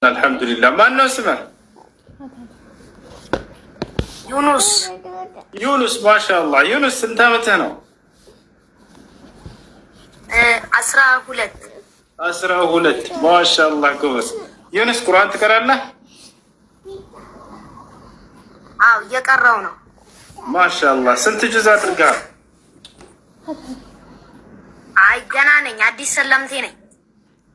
አልሐምዱሊላህ። ማን ነው ስምህ? ዩኑስ። ዩኑስ ማሻአላህ። ዩኑስ ስንት ዓመትህ ነው? 12 12 ማሻአላህ ጎበዝ። ዩኑስ ቁርአን ትቀራለህ? አዎ እየቀራው ነው። ማሻአላህ ስንት ጁዝ አድርገሃል? አይ ገና ነኝ፣ አዲስ ሰለምቴ ነኝ።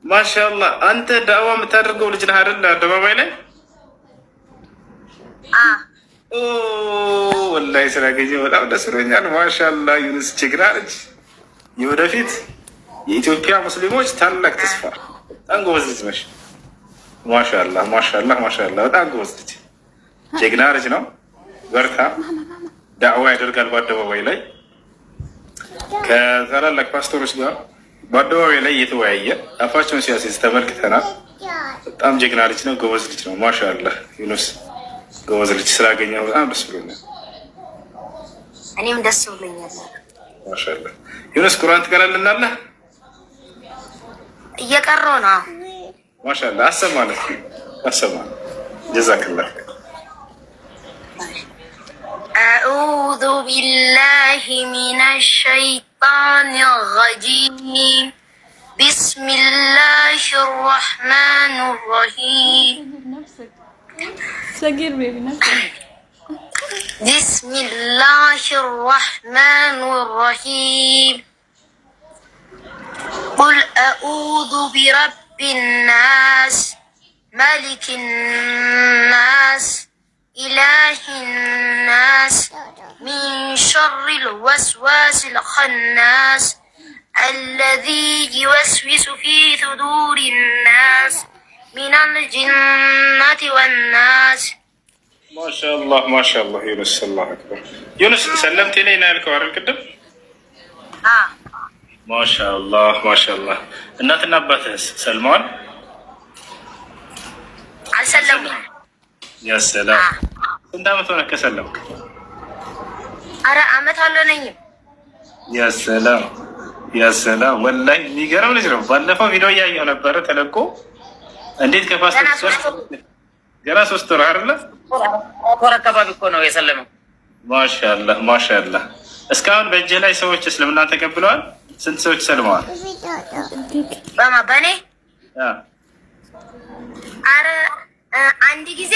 ማሻአላህ አንተ ዳዋ የምታደርገው ልጅ ነህ አይደል? አደባባይ ላይ ወላሂ ስላገኘሁ በጣም ደስ ብሎኛል። ማሻአላህ ዩኑስ ችግር አለች። የወደፊት የኢትዮጵያ ሙስሊሞች ታላቅ ተስፋ። በጣም ጎበዝ ልጅ ነሽ። ማሻአላህ ማሻአላህ ማሻአላህ በጣም ጎበዝ ልጅ፣ ጀግና ልጅ ነው። በርታ። ዳዕዋ ያደርጋል በአደባባይ ላይ ከታላላቅ ፓስተሮች ጋር በአደባባይ ላይ እየተወያየ አፋቸውን ሲያሲዝ ተመልክተናል። በጣም ጀግና ልጅ ነው። ጎበዝ ልጅ ነው። ማሻአላህ ዩኑስ ጎበዝ ልጅ ስላገኘሁ በጣም ደስ ብሎኛል። እኔም ደስ ብሎኛል። ማሻአላህ ዩኑስ ቁርአን ትቀራልናለህ? እየቀረው ነው። ማሻአላህ አሰማለህ። ጀዛከላህ። أعوذ بالله من الشيطان الرجيم بسم الله الرحمن الرحيم بسم الله الرحمن الرحيم قل أعوذ برب الناس ملك الناس إله الناس من شر الوسواس الخناس الذي يوسوس في صدور الناس من الجنة والناس. ما شاء الله ما شاء الله يونس الله أكبر. يونس سلمت إلينا الكوارع الكدب؟ ما شاء الله ما شاء الله. النات نبتس سلمان؟ سلموا. يا سلام. انت عمتونا كسلمك؟ أرى عمت هلوني. يا سلام يا سلام والله يقرأ نجرب بالله فيديو يا نبرة تلقو እንዴት ከፋስት ገና 3 ወር አይደለ? ወር አካባቢ እኮ ነው የሰለመው። ማሻአላህ ማሻአላህ። እስካሁን በእጅህ ላይ ሰዎች እስልምና ተቀብለዋል? ስንት ሰዎች ሰልመዋል? በኔ አረ አንድ ጊዜ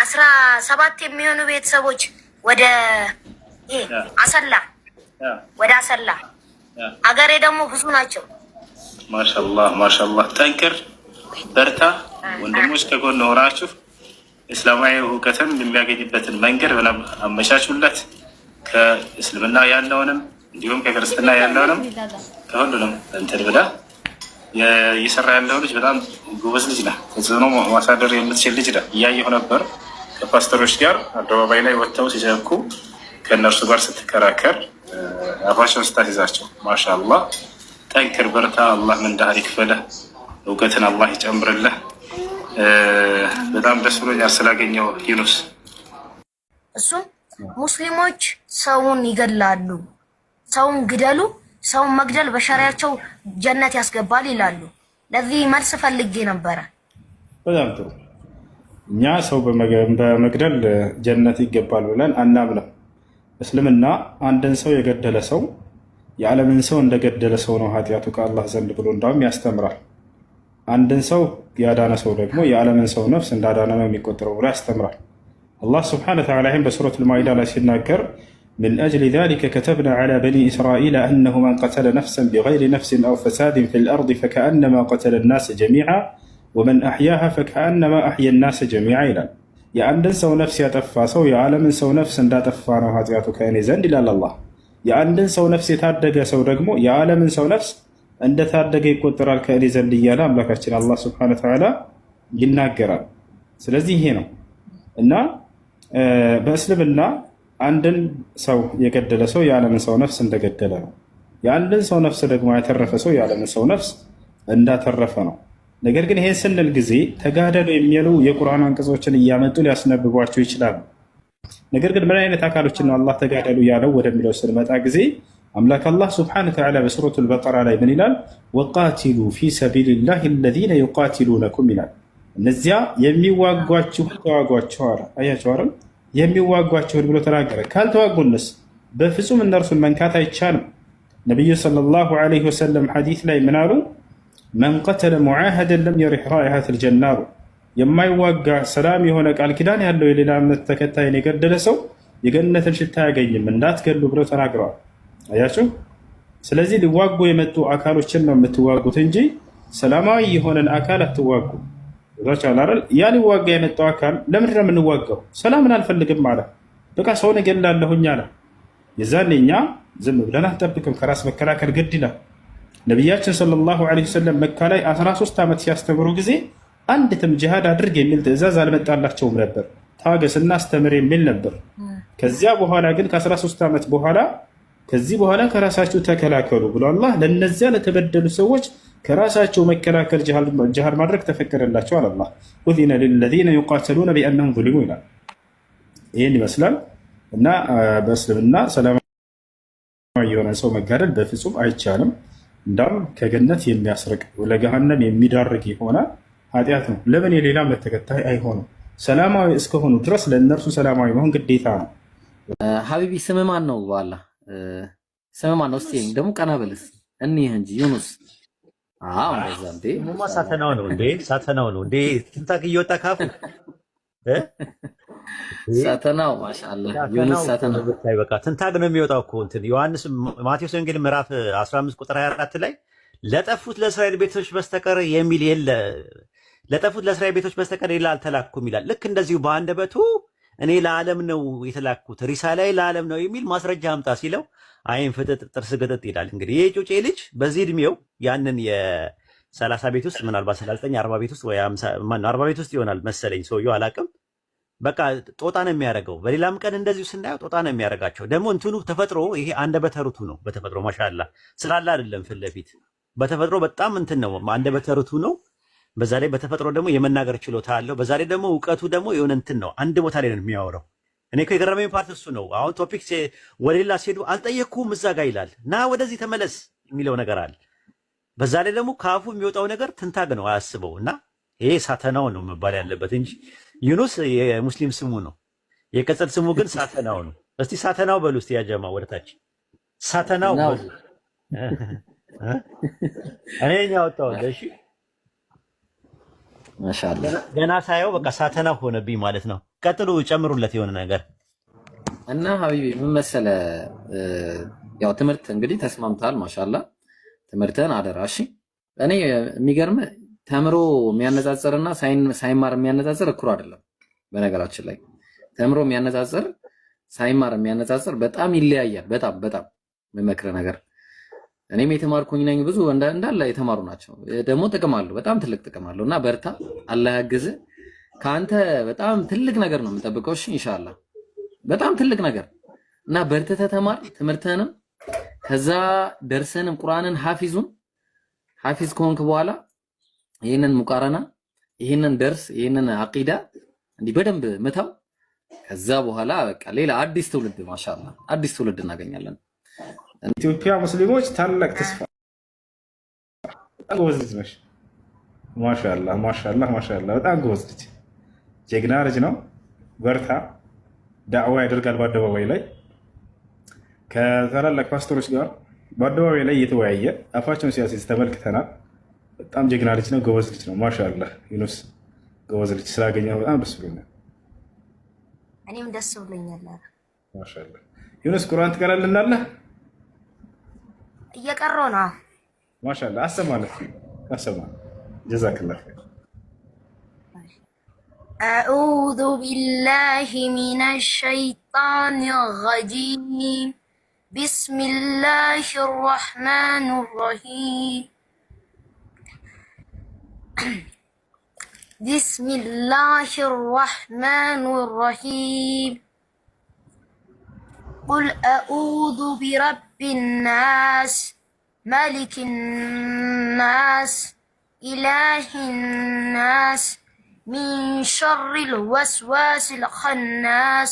17 የሚሆኑ ቤተሰቦች ወደ አሰላ አገሬ ደግሞ ብዙ ናቸው። ማሻአላህ ማሻአላህ። ጠንክር በርታ። ወንድሞች ከጎን ሆናችሁ እስላማዊ እውቀትን የሚያገኝበትን መንገድ በጣም አመቻቹለት። ከእስልምና ያለውንም እንዲሁም ከክርስትና ያለውንም ከሁሉንም እንትን ብላ እየሰራ ያለው ልጅ በጣም ጎበዝ ልጅ ነህ። ተጽዕኖ ማሳደር የምትችል ልጅ ነህ። እያየሁ ነበር ከፓስተሮች ጋር አደባባይ ላይ ወጥተው ሲሰብኩ ከእነርሱ ጋር ስትከራከር አፋቸውን ስታስይዛቸው። ማሻአላህ ጠንክር በርታ። አላህ ምንዳህር ይክፈልህ፣ እውቀትን አላህ ይጨምርልህ። በጣም ደስ ብሎኛል ስላገኘው ዩኑስ። እሱም ሙስሊሞች ሰውን ይገላሉ፣ ሰውን ግደሉ፣ ሰውን መግደል በሸሪያቸው ጀነት ያስገባል ይላሉ። ለዚህ መልስ ፈልጌ ነበረ። በጣም ጥሩ። እኛ ሰው በመግደል ጀነት ይገባል ብለን አናምንም። እስልምና አንድን ሰው የገደለ ሰው የዓለምን ሰው እንደገደለ ሰው ነው ኃጢአቱ ከአላህ ዘንድ ብሎ እንዳውም ያስተምራል። አንድን ሰው ያዳነ ሰው ደግሞ የዓለምን ሰው ነፍስ እንዳዳነ ነው የሚቆጠረው ብሎ ያስተምራል። አላህ ስብሐነሁ ወተዓላ ይህን በሱረቱል ማኢዳ ላይ ሲናገር من أجل ذلك كتبنا على بني إسرائيل أنه من قتل نفسا بغير نفس أو فساد في الأرض فكأنما قتل الناس جميعا ومن أحياها فكأنما أحيا الناس جميعا ይላል። የአንድን ሰው ነፍስ ያጠፋ ሰው የዓለምን ሰው ነፍስ እንዳጠፋ ነው ኃጢአቱ ከእኔ ዘንድ ይላል አላህ። የአንድን ሰው ነፍስ የታደገ ሰው ደግሞ የዓለምን ሰው ነፍስ እንደታደገ ይቆጠራል ከእኔ ዘንድ እያለ አምላካችን አላህ ሱብሓነሁ ወተዓላ ይናገራል። ስለዚህ ይሄ ነው እና በእስልምና አንድን ሰው የገደለ ሰው የዓለምን ሰው ነፍስ እንደገደለ ነው። የአንድን ሰው ነፍስ ደግሞ ያተረፈ ሰው የዓለምን ሰው ነፍስ እንዳተረፈ ነው። ነገር ግን ይሄን ስንል ጊዜ ተጋደሉ የሚሉ የቁርአን አንቀጾችን እያመጡ ሊያስነብቧቸው ይችላሉ። ነገር ግን ምን አይነት አካሎችን ነው አላህ ተጋደሉ ያለው ወደሚለው ስንመጣ ጊዜ አምላክ አላህ ስብሓነሁ ወተዓላ በሱረቱል በቀራ ላይ ምን ይላል? ወቃቲሉ ፊ ሰቢሊላሂ አለዚነ ዩቃቲሉነኩም ይላል። እነዚያ የሚዋጓችሁ ተዋጓቸው አለ። አያቸው አይደል? የሚዋጓችሁን ብሎ ተናገረ። ካልተዋጉንስ በፍጹም እነርሱን መንካት አይቻልም። ነቢዩ ሰለላሁ ዐለይሂ ወሰለም ሐዲስ ላይ ምን አሉ? መን ቀተለ ሙዓሀደን ለም የሪሕ ራኢሐተል ጀና አሉ። የማይዋጋ ሰላም የሆነ ቃል ኪዳን ያለው የሌላ እምነት ተከታይን የገደለ ሰው የገነትን ሽታ አያገኝም፣ እንዳትገሉ ብለው ተናግረዋል። አያቸው። ስለዚህ ሊዋጉ የመጡ አካሎችን ነው የምትዋጉት እንጂ ሰላማዊ የሆነን አካል አትዋጉ። ያ ሊዋጋ የመጣው አካል ለምንድን ነው የምንዋጋው? ሰላምን አልፈልግም አለ። በቃ ሰውን እገላለሁኝ አለ። የዛኔ እኛ ዝም ብለን አንጠብቅም፣ ከራስ መከላከል ግድ ይላል። ነቢያችን ሰለላሁ ዐለይሂ ወሰለም መካ ላይ 13 ዓመት ሲያስተምሩ ጊዜ አንዲትም ጂሃድ አድርግ የሚል ትዕዛዝ አልመጣላቸውም ነበር። ታገስና አስተምር የሚል ነበር። ከዚያ በኋላ ግን ከ13 ዓመት በኋላ ከዚህ በኋላ ከራሳችሁ ተከላከሉ ብሎ አላህ ለነዚያ ለተበደሉ ሰዎች ከራሳቸው መከላከል ጂሃድ ማድረግ ተፈቀደላቸው አለ አላህ። ኡዚነ ሊለዚነ ዩቃተሉነ ቢአነሁም ዙሊሙ ይላል። ይህን ይመስላል እና በእስልምና ሰላማዊ የሆነ ሰው መጋደል በፍጹም አይቻልም። እንዳውም ከገነት የሚያስርቅ ለገሃነም የሚዳርግ የሆነ ኃጢአት ነው። ለምን የሌላ እምነት ተከታይ አይሆኑም? ሰላማዊ እስከሆኑ ድረስ ለእነርሱ ሰላማዊ መሆን ግዴታ ነው። ሀቢቢ ስም ማን ነው? በኋላ ስም ማን ነው? እስቲ ደግሞ ቀና በልስ እኒህ እንጂ ዩኑስ። አዎ እንደዛ እንዴ ሳተናው ነው እንዴ? ሳተናው ነው እንዴ? ትንታቅ እየወጣ ካፉ ሳተናው ማሻአላህ ዩኑስ ሳተናው ብታይ በቃ ትንታግ ነው የሚወጣው እኮ እንትን ዮሐንስ ማቴዎስ ወንጌል ምዕራፍ 15 ቁጥር 24 ላይ ለጠፉት ለእስራኤል ቤቶች በስተቀር የሚል የለ ለጠፉት ለእስራኤል ቤቶች በስተቀር ሌላ አልተላኩም ይላል። ልክ እንደዚሁ በአንደበቱ እኔ ለዓለም ነው የተላኩት ሪሳላዬ ለዓለም ነው የሚል ማስረጃ አምጣ ሲለው አይን ፍጥጥ ጥርስ ግጥጥ ይላል። እንግዲህ ይሄ ጩጬ ልጅ በዚህ እድሜው ያንን የ30 ቤት ውስጥ ምናልባት 39 40 ቤት ውስጥ ወይ 40 ቤት ውስጥ ይሆናል መሰለኝ ሰውየው አላውቅም። በቃ ጦጣ ነው የሚያደርገው። በሌላም ቀን እንደዚሁ ስናየው ጦጣ ነው የሚያደርጋቸው። ደግሞ እንትኑ ተፈጥሮ ይሄ አንደበተ ርቱዕ ነው። በተፈጥሮ ማሻአላ ስላለ አይደለም ፊት ለፊት በተፈጥሮ በጣም እንትን ነው አንደበተ ርቱዕ ነው። በዛ ላይ በተፈጥሮ ደግሞ የመናገር ችሎታ አለው። በዛ ላይ ደግሞ እውቀቱ ደግሞ የሆነ እንትን ነው። አንድ ቦታ ላይ ነው የሚያወራው። እኔ እኮ የገረመኝ ፓርት እሱ ነው። አሁን ቶፒክ ወደ ሌላ ሲሄዱ አልጠየቅኩም እዛ ጋ ይላል ና ወደዚህ ተመለስ የሚለው ነገር አለ። በዛ ላይ ደግሞ ከአፉ የሚወጣው ነገር ትንታግ ነው አያስበው እና ይሄ ሳተናው ነው መባል ያለበት እንጂ ዩኑስ የሙስሊም ስሙ ነው። የቅጽል ስሙ ግን ሳተናው ነው። እስቲ ሳተናው በሉ እስቲ ያጀማ ወደታች ሳተናው በሉ። እኔ ያወጣው እሺ ማሻአላህ ገና ሳየው በቃ ሳተናው ሆነብኝ ማለት ነው። ቀጥሉ ጨምሩለት የሆነ ነገር እና ሀቢቢ ምን መሰለ ያው ትምህርት እንግዲህ ተስማምታል። ማሻአላህ ትምህርትን አደራ እሺ። እኔ የሚገርም ተምሮ የሚያነጻጽርና ሳይማር የሚያነጻጽር እኩል አይደለም። በነገራችን ላይ ተምሮ የሚያነጻጽር ሳይማር የሚያነጻጽር በጣም ይለያያል። በጣም የምመክርህ ነገር እኔም የተማርኩኝ ነኝ። ብዙ እንዳለ የተማሩ ናቸው። ደግሞ ጥቅም አለው፣ በጣም ትልቅ ጥቅም አለው እና በርታ፣ አላህ ያግዝህ። ከአንተ በጣም ትልቅ ነገር ነው የምጠብቀው። እሺ ኢንሻአላህ በጣም ትልቅ ነገር እና በርትተህ ተማር ትምህርትህንም፣ ከዛ ደርሰንም ቁርአንን ሐፊዝ ከሆንክ በኋላ ይህንን ሙቃረና ይህንን ደርስ ይህንን አቂዳ እንዲህ በደንብ ምታው። ከዛ በኋላ በቃ ሌላ አዲስ ትውልድ ማሻአላህ አዲስ ትውልድ እናገኛለን። ኢትዮጵያ ሙስሊሞች ታላቅ ተስፋ ጎበዝ ልጅ ነሽ። ማሻአላህ በጣም ጎበዝ ልጅ፣ ጀግና ልጅ ነው። በርታ። ዳዕዋ ያደርጋል በአደባባይ ላይ ከታላላቅ ፓስተሮች ጋር በአደባባይ ላይ እየተወያየ አፋቸውን ሲያሲዝ ተመልክተናል። በጣም ጀግና ልጅ ነው። ጎበዝ ልጅ ነው። ማሻአላህ ዩኑስ ጎበዝ ልጅ ስላገኘው በጣም ደስ ብሎኛል። እኔም ደስ ብሎኛል። ማሻአላህ ዩኑስ ቁርአን ትቀራልናለህ? እየቀረው ነው። ማሻአላህ አሰማ ጀዛከላህ ኸይር። አዑዙ ቢላሂ ሚነሽ ሸይጣኒር ረጂም ቢስሚላሂር ረህማኒር ረሂም ቢስሚላሂር ረህማኒር ረሂም ቁል አዑዙ ቢረቢን ናስ መሊኪን ናስ ኢላሂን ናስ ሚን ሸሪል ወስዋሲል ኸናስ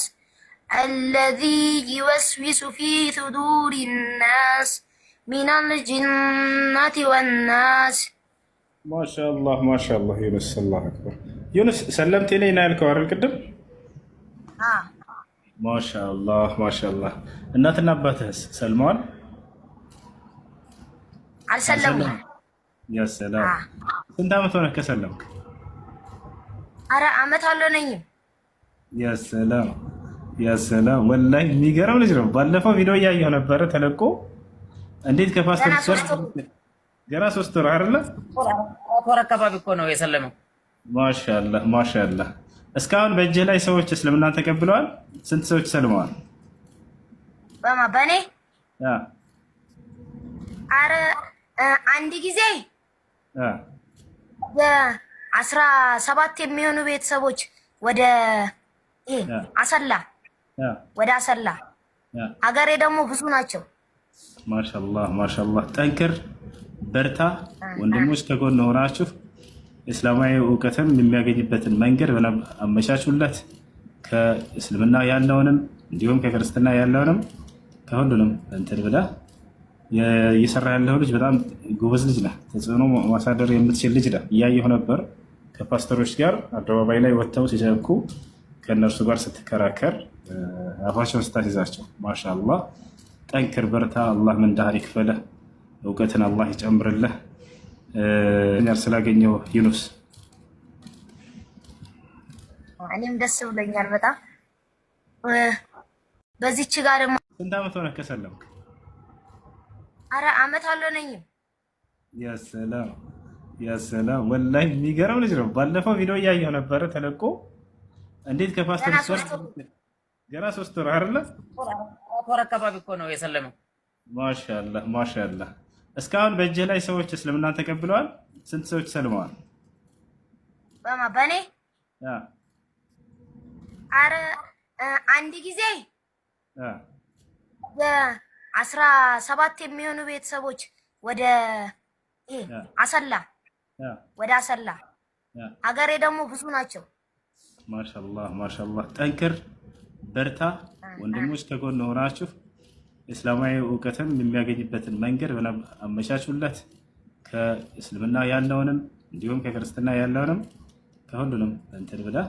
الذي يوسوس في صدور الناس من الجنة والناس. ما شاء الله ما شاء الله يونس الله أكبر. يونس سلمت إلينا الكوار القدم. ما شاء الله ما شاء الله. እናትና አባትህስ ሰልመዋል? አልሰለሙም። ያ ሰላም። ስንት ዓመት ሆነህ ከሰለምክ? ኧረ ዓመት አልሆነኝም። ያ ሰላም ያ ሰላም። ወላሂ የሚገርም ልጅ ነው። ባለፈው ቪዲዮ እያየሁ ነበረ ተለቆ እንዴት ከፓስተር ገና 3 ወር አይደለ? ወር አካባቢ እኮ ነው የሰለመው። ማሻአላህ ማሻአላህ። እስካሁን በእጅህ ላይ ሰዎች እስልምናን ተቀብለዋል? ስንት ሰዎች ሰልመዋል? በኔ ያ ኧረ አንድ ጊዜ 17 የሚሆኑ ቤተሰቦች ወደ አሰላ ሀገሬ ደግሞ ብዙ ናቸው። ማሻአላህ ማሻአላህ። ጠንክር በርታ። ወንድሞች ከጎን ሆናችሁ እስላማዊ እውቀትን የሚያገኝበትን መንገድ አመቻቹለት። ከእስልምና ያለውንም እንዲሁም ከክርስትና ያለውንም ከሁሉንም እንትን ብለህ እየሰራ ያለው ልጅ በጣም ጎበዝ ልጅ ነህ። ተጽዕኖ ማሳደር የምትችል ልጅ ነህ። እያየሁ ነበር ከፓስተሮች ጋር አደባባይ ላይ ወጥተው ሲሰብኩ ከእነርሱ ጋር ስትከራከር አፋቸውን ስታስይዛቸው። ማሻአላህ ጠንክር በርታ። አላህ ምንዳህን ይክፈልህ፣ እውቀትን አላህ ይጨምርልህ። ስላገኘው ዩኑስ እኔም ደስ ብሎኛል በጣም። በዚች ጋር ደግሞ ስንት ዓመት ሆነህ ከሰለምክ? ኧረ ዓመት አልሆነኝም። ያ ሰላም ያ ሰላም። ወላሂ የሚገርም ልጅ ነው። ባለፈው ቪዲዮ እያየሁ ነበረ ተለቆ እንዴት ከፓስተር ገና 3 ወር አይደለ? ወር አካባቢ እኮ ነው የሰለመው። ማሻአላህ ማሻአላህ። እስካሁን በእጅህ ላይ ሰዎች እስልምናን ተቀብለዋል? ስንት ሰዎች ሰልመዋል? በኔ ያ ኧረ አንድ ጊዜ 17 የሚሆኑ ቤተሰቦች ወደ አሰላ ሀገሬ ደግሞ ብዙ ናቸው። ማሻአላህ ማሻአላህ። ጠንክር በርታ። ወንድሞች ከጎን ሆናችሁ እስላማዊ እውቀትን የሚያገኝበትን መንገድ አመቻቹለት። ከእስልምና ያለውንም እንዲሁም ከክርስትና ያለውንም ከሁሉንም እንትን ብለህ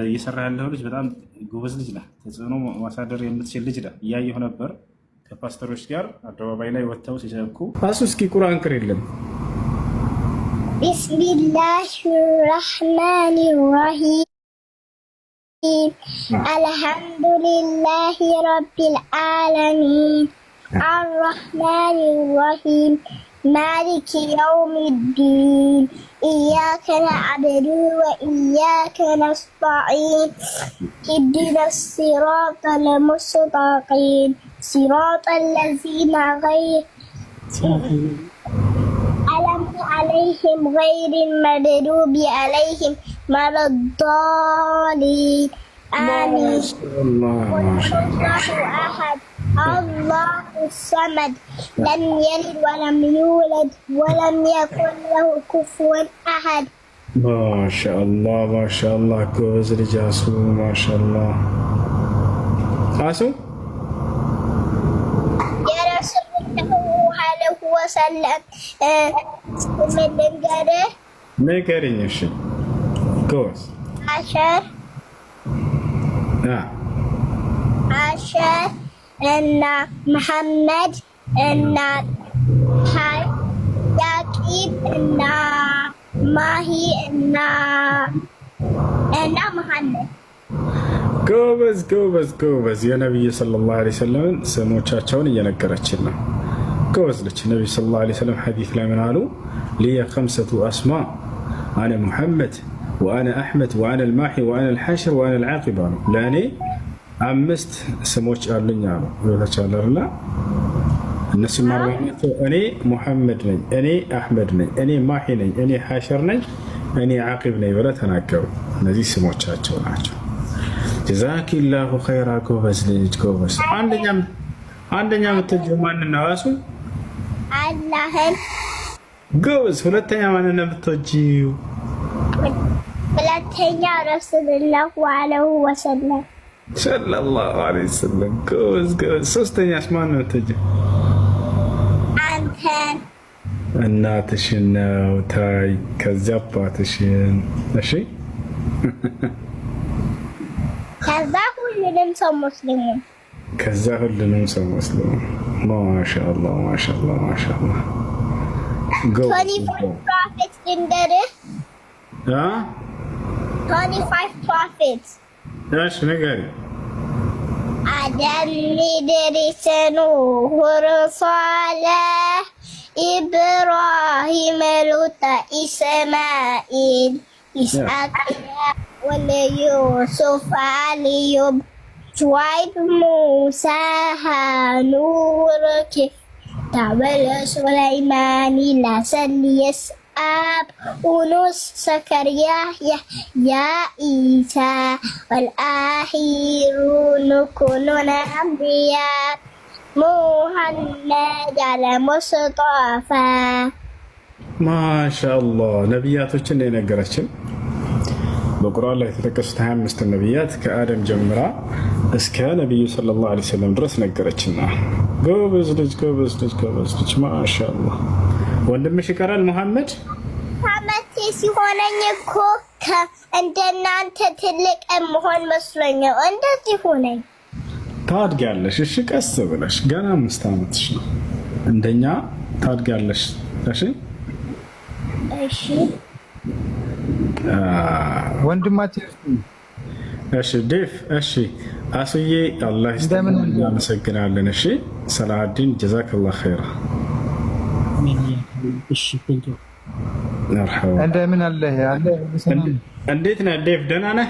እየሰራ ያለው ልጅ በጣም ጎበዝ ልጅ ነህ። ተጽዕኖ ማሳደር የምትችል ልጅ ነህ። እያየሁ ነበር ከፓስተሮች ጋር አደባባይ ላይ ወጥተው ሲሰብኩ። አሱ እስኪ ቁርአን ቅር የለም። ቢስሚላሂ ረህማኒ ረሂም አልሐምዱሊላሂ ረቢል ዓለሚን አርረህማኒ ረሂም مالك يوم الدين إياك نعبد وإياك نستعين اهدنا الصراط المستقيم صراط الذين أنعمت عليهم غير المغضوب عليهم ولا الضالين آمين. الله أحد الله الصمد لم يلد ولم يولد ولم يكن له كفوا أحد. ما شاء الله ما شاء الله. كوز رجاسو ما شاء الله. آسو يا رسول الله عليه وسلم من قاله ما كارينيش كوز 10 إن محمد إن ياكيب إن ماهي إن محمد. ጎበዝ ጎበዝ ጎበዝ። የነቢይ ሰለላሁ ዐለይሂ ወሰለም ስሞቻቸውን እየነገረችን ነው። ጎበዝ ልጅ። ነቢይ ሰለላሁ ዐለይሂ ወሰለም ሐዲስ ላይ ምን አሉ? ሊየ ኸምሰቱ አስማ አነ ሙሐመድ ወአነ አሕመድ ወአነ አልማሒ ወአነ አልሓሽር ወአነ አልዓቂብ አሉ። ለእኔ 5 ስሞች አሉኝ አሉ። ይወታቻለና እነሱ ማርባቸው እኔ ሙሐመድ ነኝ፣ እኔ አሕመድ ነኝ፣ እኔ ማሒ ነኝ፣ እኔ ሓሽር ነኝ፣ እኔ ዓቂብ ነኝ ብለው ተናገሩ። እነዚህ ስሞቻቸው ናቸው። ጀዛኪላሁ ኸይራ። ጎበዝ ልጅ ጎበዝ። አንደኛ የምትወጂው ማንን ነው? እራሱ አላህን። ጎበዝ። ሁለተኛ ማንን ነው የምትወጂው? ሁለተኛ ረሱሉላህ ዐለይሂ ወሰለም። ሰለላሁ ዐለይሂ ወሰለም። ሶስተኛስ ማን ነው? አንተን እናትሽን ነው። ታይ ከዚያ አባትሽን። እሺ ከዛ ሁሉንም ሰው ሙስሊሙ ከዛ ሁሉንም ሰው ሙስሊሙ። ማሻአላህ ማሻአላህ ማሻአላህ። 25 prophets ልንገርህ። 25 prophets እሺ ንገሪኝ። አደም፣ ኢድሪስ፣ ኑህ፣ ሷለህ፣ ኢብራሂም፣ ሉጥ፣ ኢስማኤል፣ ኢስሐቅ፣ ወዩሱፍ፣ አዩብ፣ ሹዓይብ፣ ሙሳ፣ ሃኑን፣ ዳውድ፣ ሱለይማን፣ ኢልያስ፣ يسعب ونوس زكريا يحيى عيسى والآخرون كلون أنبياء محمد على مصطفى ማሻአላህ። ነቢያቶችን ነው የነገረችን። በቁርአን ላይ የተጠቀሱት 25 ነቢያት ከአደም ጀምራ እስከ ነብዩ ሰለላሁ ዐለይሂ ወሰለም ድረስ ነገረችና፣ ጎበዝ ልጅ ጎበዝ ልጅ ጎበዝ ልጅ። ማሻአላህ። ወንድምሽ ይቀራል መሐመድ። አመቴ ሲሆነኝ እኮ እንደናንተ ትልቅ መሆን መስሎኛል። እንደዚህ ሆነኝ። ታድጊያለሽ። እሺ ቀስ ብለሽ ገና 5 ዓመትሽ ነው። እንደኛ ታድጊያለሽ። እሺ እሺ ወንድማችን። እሺ ዴፍ። እሺ አሱዬ አላህ ይስጥልን፣ እናመሰግናለን። እሺ ሰላሀዲን ጀዛከላህ ኸይራ። እሺ እንደምን አለ? እንዴት ነህ ዴፍ? ደህና ነህ?